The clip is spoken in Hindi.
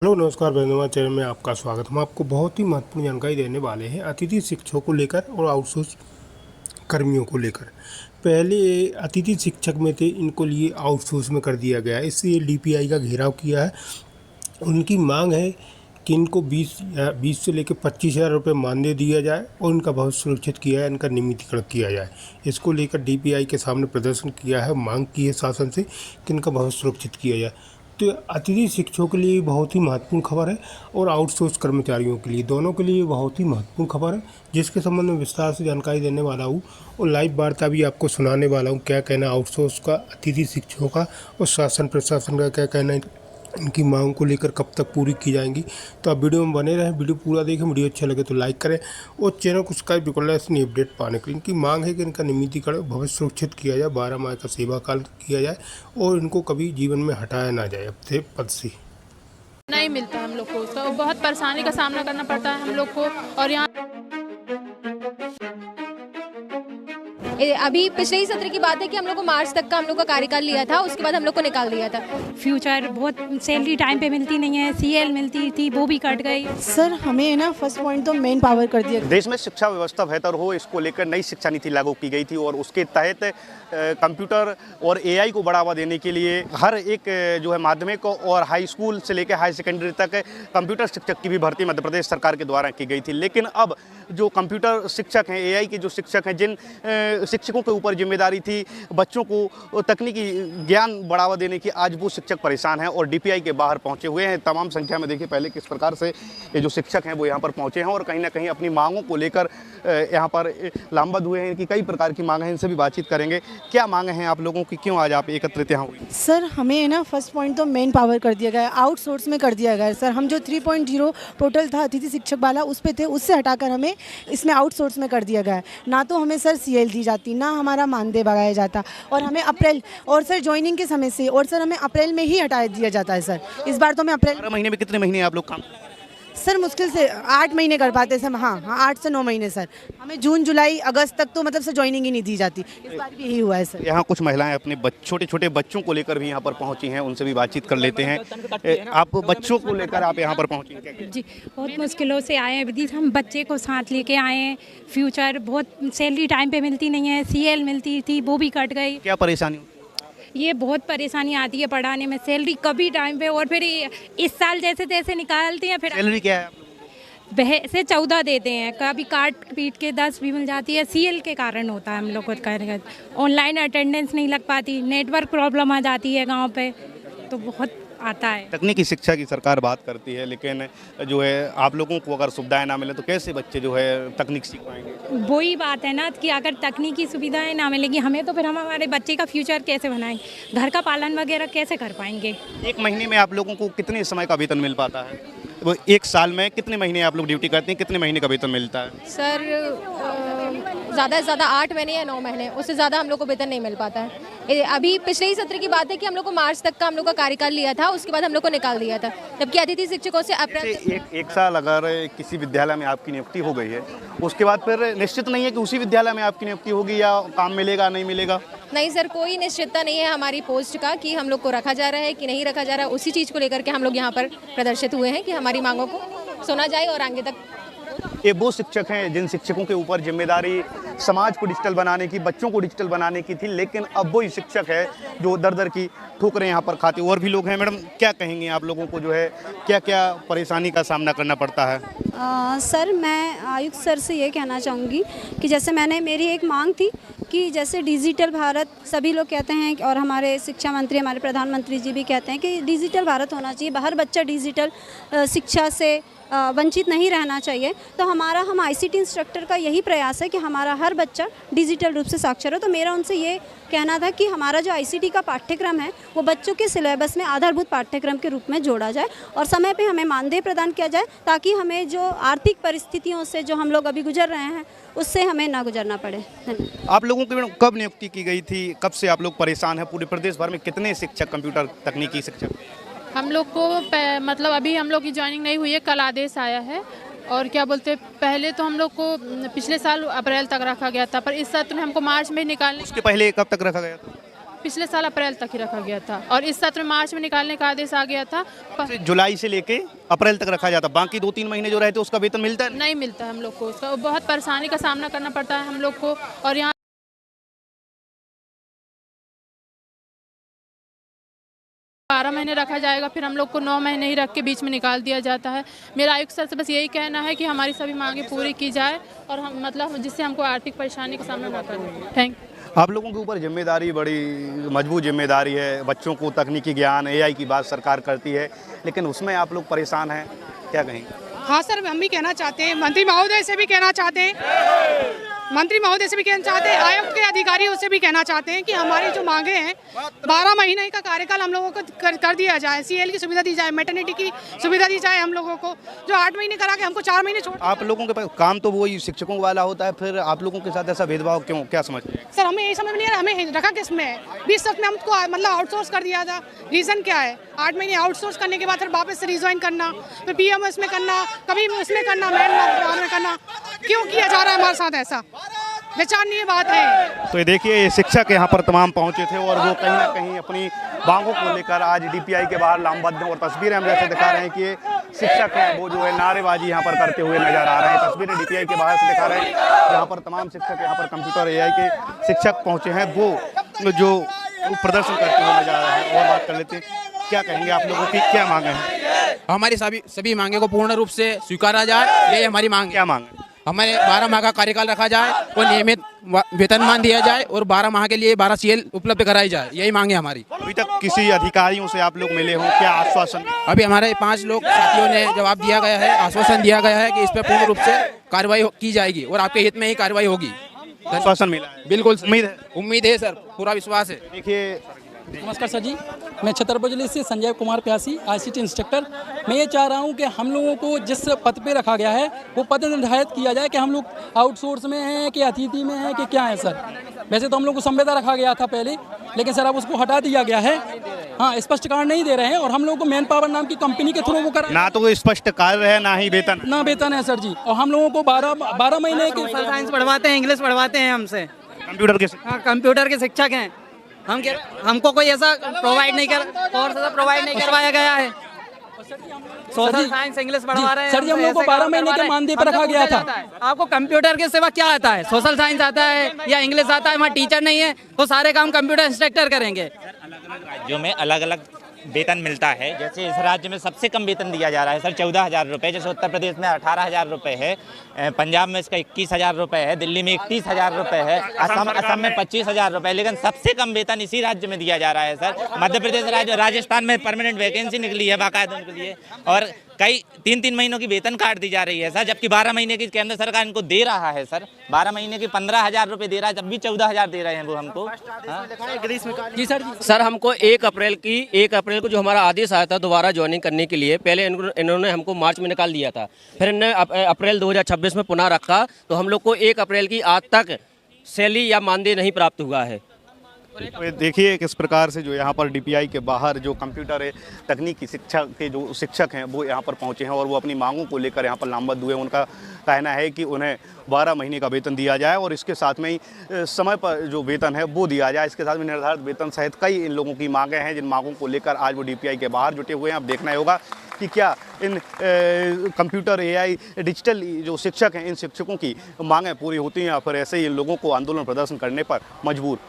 हेलो नमस्कार वैद्यनाथ चैनल में आपका स्वागत। हम आपको बहुत ही महत्वपूर्ण जानकारी देने वाले हैं अतिथि शिक्षकों को लेकर और आउटसोर्स कर्मियों को लेकर। पहले अतिथि शिक्षक में थे, इनको लिए आउटसोर्स में कर दिया गया है। इससे डीपीआई का घेराव किया है। उनकी मांग है कि इनको 20 से लेकर 25,000 रुपये मानदेय दिया जाए और इनका भविष्य सुरक्षित किया जाए, इनका नियमितीकरण किया जाए। इसको लेकर डीपीआई के सामने प्रदर्शन किया है, मांग की है शासन से कि इनका भविष्य सुरक्षित किया जाए। तो अतिथि शिक्षकों के लिए बहुत ही महत्वपूर्ण खबर है और आउटसोर्स कर्मचारियों के लिए, दोनों के लिए बहुत ही महत्वपूर्ण खबर है, जिसके संबंध में विस्तार से जानकारी देने वाला हूँ और लाइव वार्ता भी आपको सुनाने वाला हूँ। क्या कहना आउटसोर्स का, अतिथि शिक्षकों का और शासन प्रशासन का क्या कहना है, इनकी मांग को लेकर कब तक पूरी की जाएंगी। तो आप वीडियो में बने रहें, वीडियो पूरा देखें। वीडियो अच्छा लगे तो लाइक करें और चैनल को सब्सक्राइब कर लें ऐसी अपडेट पाने के लिए। इनकी मांग है कि इनका नियमितीकरण, भविष्य सुरक्षित किया जाए, 12 माह का सेवा काल किया जाए और इनको कभी जीवन में हटाया ना जाए अपने पद से। नहीं मिलता हम लोग को, तो बहुत परेशानी का सामना करना पड़ता है हम लोग को। और यहाँ अभी पिछले ही सत्र की बात है कि हम लोग को मार्च तक का हम लोग का कार्यकाल लिया था, उसके बाद हम लोग को निकाल दिया था। फ्यूचर बहुत सैलरी टाइम पे मिलती नहीं है, सीएल मिलती थी वो भी कट गई। सर हमें है ना फर्स्ट पॉइंट तो मेन पावर कर दिया। देश में शिक्षा व्यवस्था बेहतर हो, इसको लेकर नई शिक्षा नीति लागू की गई थी और उसके तहत कंप्यूटर और एआई को बढ़ावा देने के लिए हर एक जो है माध्यमिक और हाई स्कूल से लेकर हाई सेकेंडरी तक कंप्यूटर शिक्षक की भी भर्ती मध्य प्रदेश सरकार के द्वारा की गई थी। लेकिन अब जो कंप्यूटर शिक्षक हैं, एआई के जो शिक्षक हैं, जिन शिक्षकों के ऊपर जिम्मेदारी थी बच्चों को तकनीकी ज्ञान बढ़ावा देने की, आज वो शिक्षक परेशान हैं और डीपीआई के बाहर पहुंचे हुए हैं। तमाम संख्या में देखिए पहले किस प्रकार से ये जो शिक्षक हैं वो यहाँ पर पहुंचे हैं और कहीं ना कहीं अपनी मांगों को लेकर यहाँ पर लामबंद हुए हैं कि कई प्रकार की मांग हैं। इनसे भी बातचीत करेंगे। क्या मांग हैं आप लोगों की, क्यों आज आप एकत्रित यहाँ हुए? सर हमें है ना फर्स्ट पॉइंट तो मेन पावर कर दिया गया है, आउटसोर्स में कर दिया गया है। सर हम जो 3.0 पोर्टल था अतिथि शिक्षक वाला उस पे थे, उससे हटाकर हमें इसमें आउटसोर्स में कर दिया गया है। ना तो हमें सर सीएल दी जाती, ना हमारा मानदेय बढ़ाया जाता और हमें अप्रैल और सर ज्वाइनिंग के समय से और सर हमें अप्रैल में ही हटा दिया जाता है। सर इस बार तो हमें अप्रैल 12 महीने में कितने महीने आप लोग काम? सर मुश्किल से 8 महीने कर पाते सर। हाँ 8 से 9 महीने सर। हमें जून जुलाई अगस्त तक तो मतलब सर ज्वाइनिंग ही नहीं दी जाती। इस बार भी यही हुआ है सर। यहाँ कुछ महिलाएं अपने छोटे छोटे बच्चों को लेकर भी यहाँ पर पहुँची हैं, उनसे भी बातचीत कर लेते हैं। आप बच्चों को लेकर आप यहाँ पर पहुँची हैं? जी बहुत मुश्किलों से आए हैं विधि, हम बच्चे को साथ लेके आए हैं। फ्यूचर बहुत सैलरी टाइम पे मिलती नहीं है, सीएल मिलती थी वो भी कट गई। क्या परेशानी? ये बहुत परेशानी आती है पढ़ाने में, सैलरी कभी टाइम पे और फिर इस साल जैसे तैसे निकालती हैं। फिर सैलरी क्या है? से 14 देते हैं, कभी काट पीट के 10 भी मिल जाती है। सीएल के कारण होता है हम लोग को, ऑनलाइन अटेंडेंस नहीं लग पाती, नेटवर्क प्रॉब्लम आ जाती है गांव पे, तो बहुत आता है। तकनीकी शिक्षा की सरकार बात करती है, लेकिन जो है आप लोगों को अगर सुविधाएं ना मिले तो कैसे बच्चे जो है तकनीक सीख पाएंगे? वही बात है ना कि अगर तकनीकी सुविधाएं ना मिलेगी हमें तो फिर हम हमारे बच्चे का फ्यूचर कैसे बनाएंगे, घर का पालन वगैरह कैसे कर पाएंगे। एक महीने में आप लोगों को कितने समय का वेतन मिल पाता है? वो एक साल में कितने महीने आप लोग ड्यूटी करते हैं, कितने महीने का वेतन मिलता है? सर ज़्यादा से ज़्यादा 8 महीने या 9 महीने, उससे ज़्यादा हम लोग को वेतन नहीं मिल पाता है। अभी पिछले ही सत्र की बात है कि हम लोग को मार्च तक का हम लोग का कार्यकाल लिया था, उसके बाद हम लोग को निकाल दिया था। जबकि अतिथि शिक्षकों से अप्रैल एक साल अगर किसी विद्यालय में आपकी नियुक्ति हो गई है, उसके बाद फिर निश्चित नहीं है कि उसी विद्यालय में आपकी नियुक्ति होगी या काम मिलेगा नहीं मिलेगा? नहीं सर, कोई निश्चितता नहीं है हमारी पोस्ट का कि हम लोग को रखा जा रहा है कि नहीं रखा जा रहा है। उसी चीज़ को लेकर के हम लोग यहाँ पर प्रदर्शित हुए हैं कि हमारी मांगों को सुना जाए और आगे तक। ये वो शिक्षक हैं जिन शिक्षकों के ऊपर जिम्मेदारी समाज को डिजिटल बनाने की, बच्चों को डिजिटल बनाने की थी, लेकिन अब वही शिक्षक है जो दर दर की ठोकरें यहाँ पर खाते। और भी लोग हैं। मैडम क्या कहेंगे आप लोगों को, जो है क्या क्या परेशानी का सामना करना पड़ता है? सर मैं आयुक्त सर से ये कहना चाहूँगी कि जैसे मेरी एक मांग थी कि जैसे डिजिटल भारत सभी लोग कहते हैं और हमारे शिक्षा मंत्री, हमारे प्रधानमंत्री जी भी कहते हैं कि डिजिटल भारत होना चाहिए, हर बच्चा डिजिटल शिक्षा से वंचित नहीं रहना चाहिए। तो हम आईसीटी इंस्ट्रक्टर का यही प्रयास है कि हमारा हर बच्चा डिजिटल रूप से साक्षर हो। तो मेरा उनसे ये कहना था कि हमारा जो आईसीटी का पाठ्यक्रम है वो बच्चों के सिलेबस में आधारभूत पाठ्यक्रम के रूप में जोड़ा जाए और समय पे हमें मानदेय प्रदान किया जाए, ताकि हमें जो आर्थिक परिस्थितियों से जो हम लोग अभी गुजर रहे हैं उससे हमें ना गुजरना पड़े। आप लोगों की कब नियुक्ति की गई थी, कब से आप लोग परेशान हैं? पूरे प्रदेश भर में कितने शिक्षक, कंप्यूटर तकनीकी शिक्षक? हम लोग को मतलब अभी हम लोग की ज्वाइनिंग नहीं हुई है, कल आदेश आया है। और क्या बोलते, पहले तो हम लोग को पिछले साल अप्रैल तक रखा गया था, पर इस सत्र में हमको मार्च में निकालने। उसके पहले कब तक रखा गया था? पिछले साल अप्रैल तक ही रखा गया था और इस सत्र में मार्च में निकालने का आदेश आ गया था। जुलाई से लेके अप्रैल तक रखा जाता, बाकी 2-3 महीने जो रहते उसका वेतन मिलता है? नहीं मिलता हम लोग को, उसका बहुत परेशानी का सामना करना पड़ता है हम लोग को। और यहाँ 12 महीने रखा जाएगा, फिर हम लोग को 9 महीने ही रख के बीच में निकाल दिया जाता है। मेरा आयुक्त सर से बस यही कहना है कि हमारी सभी मांगे पूरी की जाए और हम मतलब जिससे हमको आर्थिक परेशानी का सामना न करना पड़े। Thank you. आप लोगों के ऊपर जिम्मेदारी बड़ी मजबूत जिम्मेदारी है, बच्चों को तकनीकी ज्ञान एआई की बात सरकार करती है, लेकिन उसमें आप लोग परेशान हैं, क्या कहें? हाँ सर, हम भी कहना चाहते हैं, मंत्री महोदय से भी कहना चाहते हैं, आयोग के अधिकारियों से भी कहना चाहते हैं कि हमारी जो मांगे हैं 12 महीने का कार्यकाल हम लोगों को कर दिया जाए, सीएल की सुविधा दी जाए, मैटरनिटी की सुविधा दी जाए हम लोगों को, जो 8 महीने करा के हमको 4 महीने छोड़। आप लोगों के पास काम तो वही शिक्षकों वाला होता है, फिर आप लोगों के साथ ऐसा भेदभाव क्यों, क्या समझते हैं? सर हमें यही समझ नहीं आ रहा, हमें रखा किस में है? 20 तक में हमको मतलब आउटसोर्स कर दिया था, रीज़न क्या है? 8 महीने आउटसोर्स करने के बाद फिर वापस से रिज्वाइन करना, फिर पीएमएस में करना, कभी इसमें करना, में करना, क्यों किया जा रहा है हमारे साथ ऐसा? विचारणीय बात है। तो ये देखिए, ये शिक्षक यहाँ पर तमाम पहुँचे थे और वो कहीं ना कहीं अपनी मांगों को लेकर आज डीपीआई के बाहर लामबद्ध हैं और तस्वीरें हम जैसे दिखा रहे हैं कि ये शिक्षक हैं वो जो है नारेबाजी यहाँ पर करते हुए नजर आ रहे हैं। तस्वीरें डीपीआई के बाहर से दिखा रहे हैं, यहाँ पर तमाम शिक्षक यहाँ पर कंप्यूटर एआई के शिक्षक पहुँचे हैं, वो जो प्रदर्शन करते हुए नजर आ रहे हैं। और बात कर लेते हैं, क्या कहेंगे आप लोगों की क्या मांगे हैं? हमारी सभी मांगे को पूर्ण रूप से स्वीकारा जाए, यही हमारी मांग है। क्या मांग है? हमारे 12 माह का कार्यकाल रखा जाए और नियमित वेतनमान दिया जाए और 12 माह के लिए 12 सीएल उपलब्ध कराई जाए, यही मांगे हमारी। अभी तक किसी अधिकारियों से आप लोग मिले हो, क्या आश्वासन? अभी हमारे 5 लोग साथियों ने जवाब दिया गया है, आश्वासन दिया गया है कि इस पर पूर्ण रूप से कार्रवाई की जाएगी और आपके हित में ही कार्रवाई होगी। आश्वासन मिला है? बिल्कुल, उम्मीद है सर, पूरा विश्वास है। देखिए, नमस्कार सर जी, मैं छतरपुर जिले से संजय कुमार प्यासी, आईसीटी इंस्ट्रक्टर। मैं ये चाह रहा हूँ कि हम लोगों को जिस पद पे रखा गया है वो पद निर्धारित किया जाए कि हम लोग आउटसोर्स में हैं कि अतिथि में हैं कि क्या है सर। वैसे तो हम लोग को संविदा रखा गया था पहले, लेकिन सर अब उसको हटा दिया गया है। हाँ, स्पष्टीकरण नहीं दे रहे हैं और हम लोगों को मैन पावर नाम की कंपनी के थ्रू वो करा, ना तो कोई स्पष्ट कार्य है ना ही वेतन, ना वेतन है सर जी। और हम लोगों को 12 महीने के साइंस पढ़वाते हैं, इंग्लिश पढ़वाते हैं हमसे, कंप्यूटर के शिक्षक हैं हम। हमको कोई ऐसा प्रोवाइड नहीं करवाया गया है। सोशल साइंस इंग्लिश पढ़वा रहे हैं सर जी, हम लोग को 12 महीने के मानदेय पर रखा गया था। आपको कंप्यूटर के सिवा क्या आता है? सोशल साइंस आता है या इंग्लिश आता है? वहाँ टीचर नहीं है तो सारे काम कंप्यूटर इंस्ट्रक्टर करेंगे। राज्यों में अलग अलग वेतन मिलता है, जैसे इस राज्य में सबसे कम वेतन दिया जा रहा है सर 14,000 रुपये, जैसे उत्तर प्रदेश में 18,000 रुपये है, पंजाब में इसका 21,000 रुपये है, दिल्ली में 31,000 रुपये है, असम में 25,000 रुपये, लेकिन सबसे कम वेतन इसी राज्य में दिया जा रहा है सर। मध्य प्रदेश राज्य, राजस्थान में परमानेंट वैकेंसी निकली है बाकायदा उनके लिए और कई 3-3 महीनों की वेतन काट दी जा रही है सर, जबकि 12 महीने की केंद्र सरकार इनको दे रहा है सर। 12 महीने की 15,000 रुपये दे रहा है, जब भी 14,000 दे रहे हैं वो हमको। जी सर, सर हमको 1 अप्रैल को जो हमारा आदेश आया था दोबारा ज्वाइनिंग करने के लिए, पहले इन्होंने हमको मार्च में निकाल दिया था, फिर इन्होंने अप्रैल 2026 में पुनः रखा, तो हम लोग को 1 अप्रैल की आज तक सैलरी या मानदेय नहीं प्राप्त हुआ है। तो देखिए किस प्रकार से जो यहाँ पर डीपीआई के बाहर जो कंप्यूटर तकनीकी शिक्षा के जो शिक्षक हैं वो यहाँ पर पहुँचे हैं और वो अपनी मांगों को लेकर यहाँ पर लामबद्ध हुए। उनका कहना है कि उन्हें 12 महीने का वेतन दिया जाए और इसके साथ में ही समय पर जो वेतन है वो दिया जाए, इसके साथ में निर्धारित वेतन सहित कई इन लोगों की मांगें हैं, जिन मांगों को लेकर आज वो डीपीआई के बाहर जुटे हुए हैं। अब देखना होगा कि क्या इन कंप्यूटर एआई डिजिटल जो शिक्षक हैं इन शिक्षकों की मांगें पूरी होती हैं या फिर ऐसे ही इन लोगों को आंदोलन प्रदर्शन करने पर मजबूर